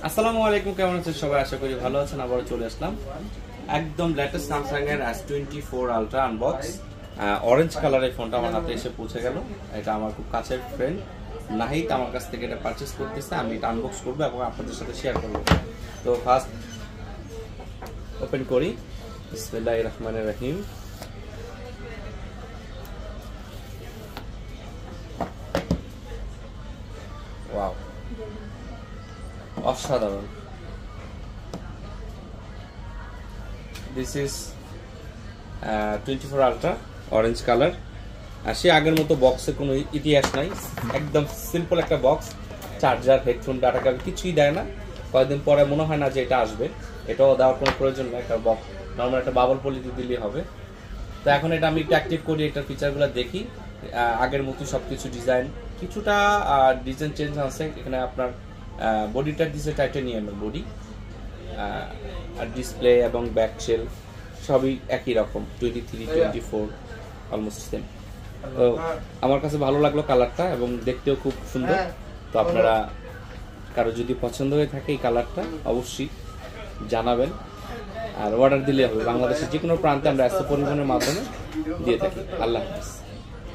আসসালামু আলাইকুম, কেমন আছেন সবাই? আশা করি ভালো আছেন। আবার চলে আসলাম একদম লেটেস্ট স্যামসাং এর S24 আলট্রা আনবক্স। অরেঞ্জ কালারের ফোনটা আমার হাতে এসে পৌঁছে গেল। এটা আমার খুব কাছের ফ্রেন্ড নাহিদ আমার কাছ থেকে এটা পারচেস করতেছে। আমি এটা আনবক্স করবো এবং আপনাদের সাথে শেয়ার করবো। তো ফার্স্ট ওপেন করি। বিসমিল্লাহির রহমানির রহিম। ওয়াও, অসাধারণ। This is 24 ultra orange colour. আর সে আগের মতো বক্সে কোনো ইতিহাস নাই, একদম সিম্পল একটা box. Charger, headphone, data cable কিছুই দেয় না। কয়েকদিন পরে মনে হয় না যে এটা আসবে, এটাও দেওয়ার কোনো প্রয়োজন নেই। একটা বক্স নর্মাল একটা বাবল পলিতে দিলেই হবে। তো এখন এটা আমি একটু অ্যাক্টিভ করি, এটার ফিচারগুলো দেখি। আগের মতো সব কিছু ডিজাইন, কিছুটা ডিজাইন চেঞ্জ আছে। এখানে আপনার বডিটা দিচ্ছে টাইটানিয়ামের বডি, আর ডিসপ্লে এবং ব্যাক শেল সবই একই রকম, 23, 24 অলমোস্ট সেম। তো আমার কাছে ভালো লাগলো কালারটা এবং দেখতেও খুব সুন্দর। তো আপনারা কারো যদি পছন্দ হয়ে থাকে এই কালারটা অবশ্যই জানাবেন, আর অর্ডার দিলে হবে। বাংলাদেশের যে কোনো প্রান্তে আমরা পরিবহনের মাধ্যমে দিয়ে থাকি। আল্লাহ হাফেজ।